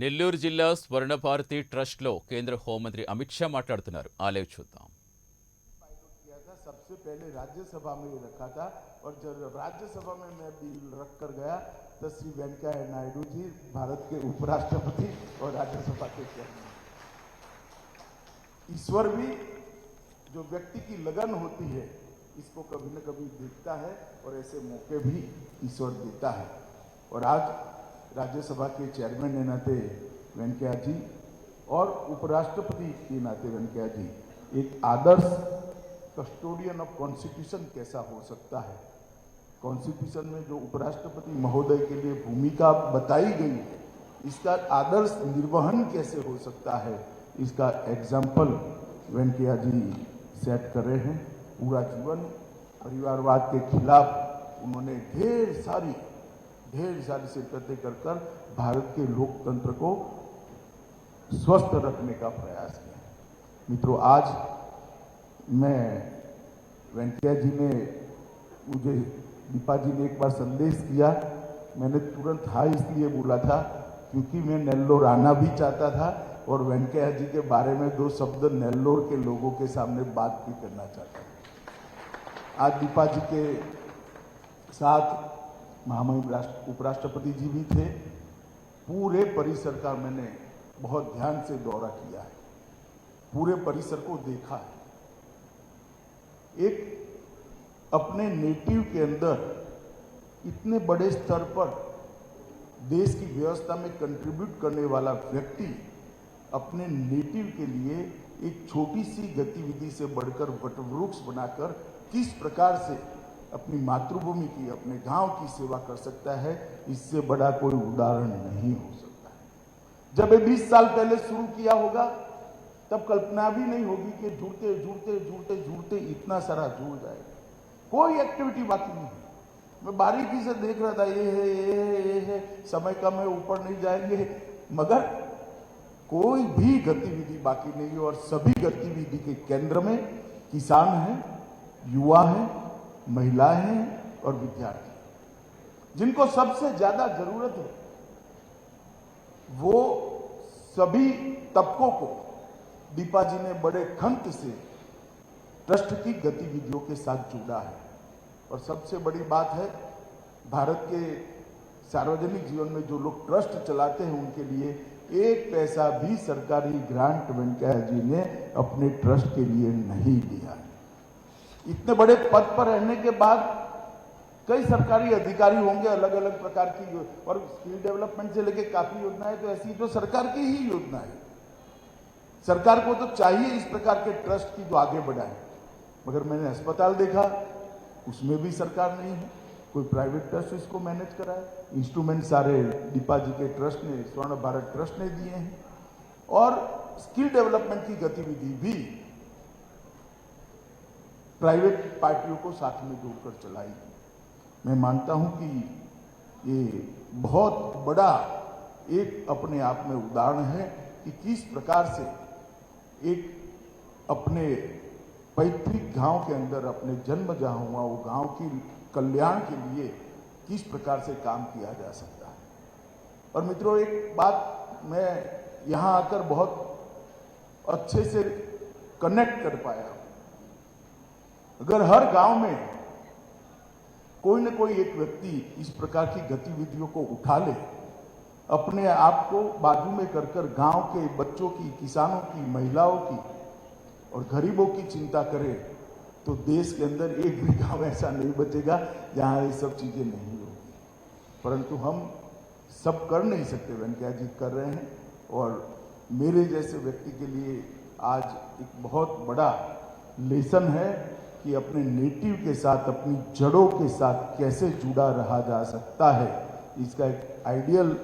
నెల్లూరు జిల్లా స్వర్ణభారతి ట్రస్ట్లో కేంద్ర హోంమంత్రి అమిత్ షా మాట్లాడుతున్నారు. ఆ లైవ్ చూద్దాం. किया था सबसे पहले राज्यसभा में ही रखा था और जब राज्यसभा में मैं बिल रख कर गया तो श्री वेंकैया नायडू जी भारत के उपराष्ट्रपति और राज्यसभा के चेयरमैन। ईश्वर भी जो व्यक्ति की लगन होती है इसको कभी न कभी देखता है और ऐसे मौके भी ईश्वर देता है। और आज राज्यसभा के चेयरमैन के नाते वेंकैया जी और उपराष्ट्रपति के नाते वेंकैया जी एक आदर्श कस्टोडियन ऑफ कॉन्स्टिट्यूशन कैसा हो सकता है, कॉन्स्टिट्यूशन में जो उपराष्ट्रपति महोदय के लिए भूमिका बताई गई है इसका आदर्श निर्वहन कैसे हो सकता है, इसका एग्जाम्पल वेंकैया जी सेट कर रहे हैं। पूरा जीवन परिवारवाद के खिलाफ उन्होंने ढेर सारी शिरकतें कर कर भारत के लोकतंत्र को स्वस्थ रखने का प्रयास किया। मित्रों, आज मैं वेंकैया जी ने मुझे दीपा जी ने एक बार संदेश किया, मैंने तुरंत हाँ इसलिए बोला था क्योंकि मैं नेल्लोर आना भी चाहता था और वेंकैया जी के बारे में दो शब्द नेल्लोर के लोगों के सामने बात भी करना चाहता था। आज दीपा जी के साथ महामहिम उपराष्ट्रपति जी भी थे। पूरे परिसर का मैंने बहुत ध्यान से दौरा किया है, पूरे परिसर को देखा है। एक अपने नेटिव के अंदर इतने बड़े स्तर पर देश की व्यवस्था में कंट्रीब्यूट करने वाला व्यक्ति अपने नेटिव के लिए एक छोटी सी गतिविधि से बढ़कर वटवृक्ष बनाकर किस प्रकार से अपनी मातृभूमि की, अपने गांव की सेवा कर सकता है, इससे बड़ा कोई उदाहरण नहीं हो सकता है। जब ये 20 साल पहले शुरू किया होगा तब कल्पना भी नहीं होगी कि जुड़ते जुड़ते जुड़ते जुड़ते इतना सारा जुड़ जाएगा। कोई एक्टिविटी बाकी नहीं है। मैं बारीकी से देख रहा था, ये है, समय कम है, ऊपर नहीं जाएंगे, मगर कोई भी गतिविधि बाकी नहीं है। और सभी गतिविधि के केंद्र में किसान हैं, युवा हैं, महिलाएं हैं और विद्यार्थी, जिनको सबसे ज्यादा जरूरत है वो सभी तबकों को दीपा जी ने बड़े खंत से ट्रस्ट की गतिविधियों के साथ जुड़ा है। और सबसे बड़ी बात है, भारत के सार्वजनिक जीवन में जो लोग ट्रस्ट चलाते हैं उनके लिए एक पैसा भी सरकारी ग्रांट वेंकैया जी ने अपने ट्रस्ट के लिए नहीं दिया। इतने बड़े पद पर रहने के बाद कई सरकारी अधिकारी होंगे अलग अलग प्रकार की, और स्किल डेवलपमेंट से लेकर काफी योजनाएं तो ऐसी जो सरकार की ही योजना है। सरकार को तो चाहिए इस प्रकार के ट्रस्ट की जो आगे बढ़ाए, मगर मैंने अस्पताल देखा उसमें भी सरकार नहीं है, कोई प्राइवेट ट्रस्ट इसको मैनेज कराए। इंस्ट्रूमेंट सारे दीपा जी के ट्रस्ट ने, स्वर्ण भारत ट्रस्ट ने दिए हैं। और स्किल डेवलपमेंट की गतिविधि भी प्राइवेट पार्टियों को साथ में जोड़कर चलाई। मैं मानता हूं कि ये बहुत बड़ा एक अपने आप में उदाहरण है कि किस प्रकार से एक अपने पैतृक गांव के अंदर, अपने जन्म जहां हुआ वो गांव की कल्याण के लिए किस प्रकार से काम किया जा सकता है। और मित्रों, एक बात मैं यहां आकर बहुत अच्छे से कनेक्ट कर पाया, अगर हर गांव में कोई न कोई एक व्यक्ति इस प्रकार की गतिविधियों को उठा ले, अपने आप को बाजू में कर कर गांव के बच्चों की, किसानों की, महिलाओं की और गरीबों की चिंता करे, तो देश के अंदर एक भी गांव ऐसा नहीं बचेगा जहां ये सब चीजें नहीं होगी। परंतु हम सब कर नहीं सकते, वेंकैया जी कर रहे हैं। और मेरे जैसे व्यक्ति के लिए आज एक बहुत बड़ा लेसन है कि अपने नेटिव के साथ, अपनी जड़ों के साथ कैसे जुड़ा रहा जा सकता है। इसका एक आइडियल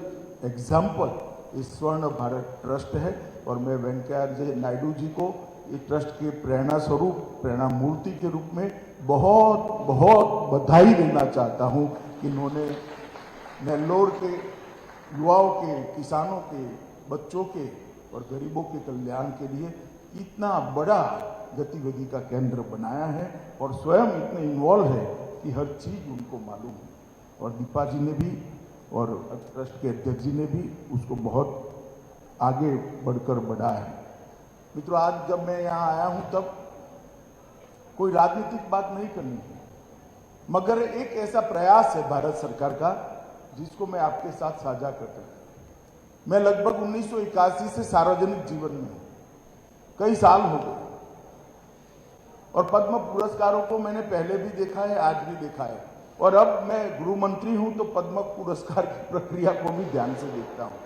एग्जाम्पल इस स्वर्ण भारत ट्रस्ट है। और मैं वेंकैया नायडू जी को इस ट्रस्ट के प्रेरणा स्वरूप, प्रेरणा मूर्ति के रूप में बहुत बहुत बधाई देना चाहता हूं कि इन्होंने नेल्लोर के युवाओं के, किसानों के, बच्चों के और गरीबों के कल्याण के लिए इतना बड़ा गतिविधि का केंद्र बनाया है और स्वयं इतने इन्वॉल्व है कि हर चीज उनको मालूम है। और दीपा जी ने भी और ट्रस्ट के अध्यक्ष जी ने भी उसको बहुत आगे बढ़कर बढ़ा है। मित्रों, आज जब मैं यहाँ आया हूँ तब कोई राजनीतिक बात नहीं करनी है, मगर एक ऐसा प्रयास है भारत सरकार का जिसको मैं आपके साथ साझा करता हूँ। मैं लगभग 1981 से सार्वजनिक जीवन में हूँ, कई साल हो गए, और पद्म पुरस्कारों को मैंने पहले भी देखा है, आज भी देखा है, और अब मैं गृह मंत्री हूं तो पद्म पुरस्कार की प्रक्रिया को भी ध्यान से देखता हूं।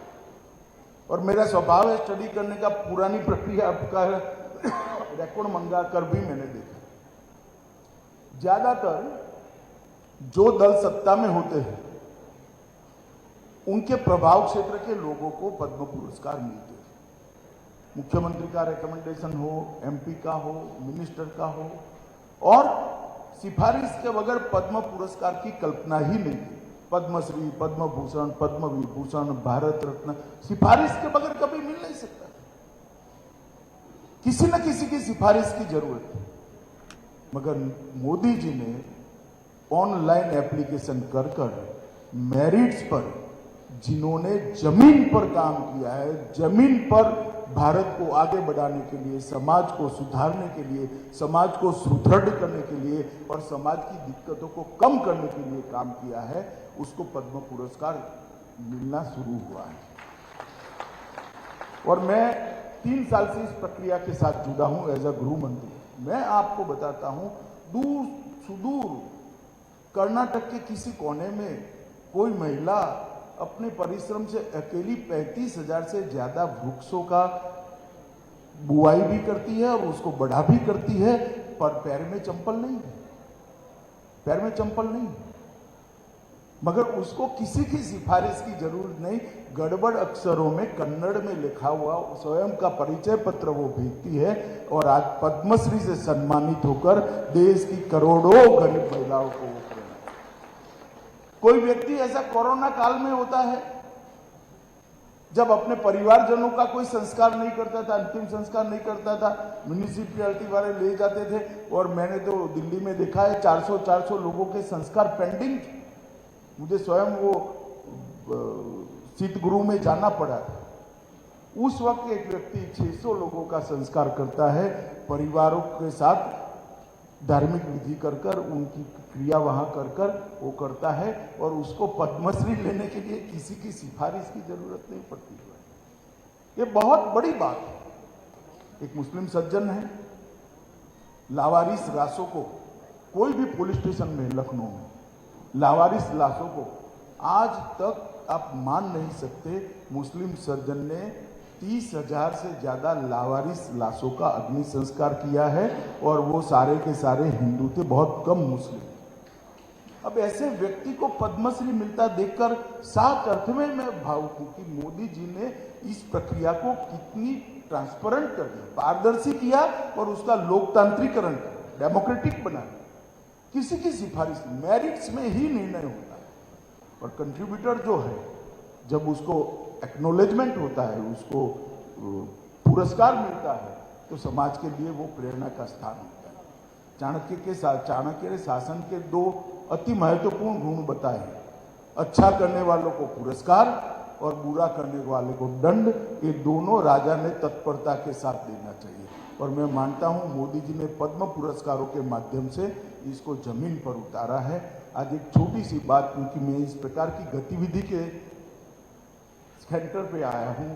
और मेरा स्वभाव है स्टडी करने का, पुरानी प्रक्रिया का रिकॉर्ड मंगा कर भी मैंने देखा। ज्यादातर जो दल सत्ता में होते हैं उनके प्रभाव क्षेत्र के लोगों को पद्म पुरस्कार मिलते हैं। मुख्यमंत्री का रिकमेंडेशन हो, एमपी का हो, मिनिस्टर का हो, और सिफारिश के बगैर पद्म पुरस्कार की कल्पना ही नहीं थी। पद्मश्री, पद्म भूषण, पद्म विभूषण, भारत रत्न सिफारिश के बगैर कभी मिल नहीं सकता। किसी न किसी की सिफारिश की जरूरत है, मगर मोदी जी ने ऑनलाइन एप्लीकेशन कर मेरिट्स पर, जिन्होंने जमीन पर काम किया है, जमीन पर भारत को आगे बढ़ाने के लिए, समाज को सुधारने के लिए, समाज को सुदृढ़ करने के लिए और समाज की दिक्कतों को कम करने के लिए काम किया है, उसको पद्म पुरस्कार मिलना शुरू हुआ है। और मैं 3 साल से इस प्रक्रिया के साथ जुड़ा हूं एज अ गृह मंत्री। मैं आपको बताता हूं, दूर सुदूर कर्नाटक के किसी कोने में कोई महिला अपने परिश्रम से अकेली 35,000 से ज्यादा वृक्षों का बुआई भी करती है और उसको बढ़ा भी करती है, पर पैर में चंपल नहीं है, पैर में चंपल नहीं है। मगर उसको किसी की सिफारिश की जरूरत नहीं, गड़बड़ अक्षरों में कन्नड़ में लिखा हुआ स्वयं का परिचय पत्र वो भेजती है, और आज पद्मश्री से सम्मानित होकर देश की करोड़ों गरीब महिलाओं को। कोई व्यक्ति ऐसा कोरोना काल में होता है जब अपने परिवारजनों का कोई संस्कार नहीं करता था, अंतिम संस्कार नहीं करता था, म्यूनिसिपैलिटी वाले ले जाते थे, और मैंने तो दिल्ली में देखा है 400 लोगों के संस्कार पेंडिंग थे। मुझे स्वयं वो शीत गृह में जाना पड़ा था। उस वक्त एक व्यक्ति 600 लोगों का संस्कार करता है, परिवारों के साथ धार्मिक विधि कर उनकी क्रिया वहां कर वो करता है, और उसको पद्मश्री लेने के लिए किसी की सिफारिश की जरूरत नहीं पड़ती है। ये बहुत बड़ी बात है। एक मुस्लिम सज्जन है, लावारिस लाशों को, कोई भी पुलिस स्टेशन में लखनऊ में लावारिस लाशों को आज तक आप मान नहीं सकते, मुस्लिम सज्जन ने 30,000 से ज्यादा लावारिस लाशों का अग्नि संस्कार किया है, और वो सारे के सारे हिंदू थे, बहुत कम मुस्लिम। अब ऐसे व्यक्ति को पद्मश्री मिलता देखकर साफ अर्थ में मैं भावुक हूं कि मोदी जी ने इस प्रक्रिया को कितनी ट्रांसपेरेंट कर दिया, पारदर्शी किया, और उसका लोकतांत्रिकरण किया, डेमोक्रेटिक बना। किसी की सिफारिश, मेरिट्स में ही निर्णय होता है, और कंट्रीब्यूटर जो है, जब उसको एक्नॉलेजमेंट होता है, उसको पुरस्कार मिलता है, तो समाज के लिए वो प्रेरणा का स्थान होता है। चाणक्य ने शासन के 2 अति महत्वपूर्ण गुण बताए, अच्छा करने वालों को पुरस्कार और बुरा करने वाले को दंड। ये दोनों राजा ने तत्परता के साथ देना चाहिए, और मैं मानता हूं मोदी जी ने पद्म पुरस्कारों के माध्यम से इसको जमीन पर उतारा है। आज एक छोटी सी बात, क्योंकि मैं इस प्रकार की गतिविधि के सेंटर पे आया हूं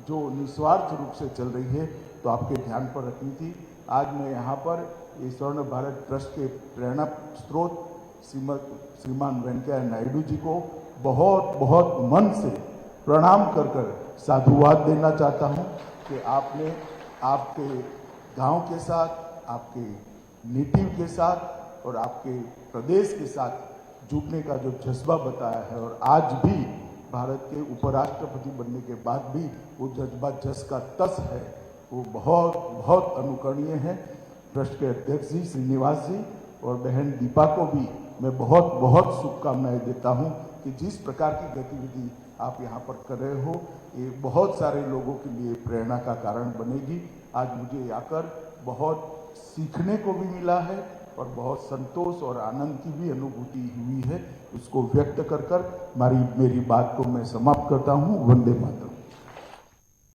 जो निस्वार्थ रूप से चल रही है, तो आपके ध्यान पर रखनी थी। आज मैं यहाँ पर ये स्वर्ण भारत ट्रस्ट के प्रेरणा स्रोत श्रीमान वेंकैया नायडू जी को बहुत बहुत मन से प्रणाम कर साधुवाद देना चाहता हूँ कि आपने आपके गांव के साथ, आपके नेटिव के साथ और आपके प्रदेश के साथ जुड़ने का जो जज्बा बताया है, और आज भी भारत के उपराष्ट्रपति बनने के बाद भी वो जज्बा जस का तस है, वो बहुत बहुत अनुकरणीय है। ट्रस्ट के अध्यक्ष जी श्रीनिवास जी और बहन दीपा को भी मैं बहुत बहुत शुभकामनाएं देता हूं कि जिस प्रकार की गतिविधि आप यहाँ पर कर रहे हो, ये बहुत सारे लोगों के लिए प्रेरणा का कारण बनेगी। आज मुझे आकर बहुत सीखने को भी मिला है और बहुत संतोष और आनंद की भी अनुभूति हुई है। उसको व्यक्त कर मेरी बात को मैं समाप्त करता हूँ। वंदे मातरम।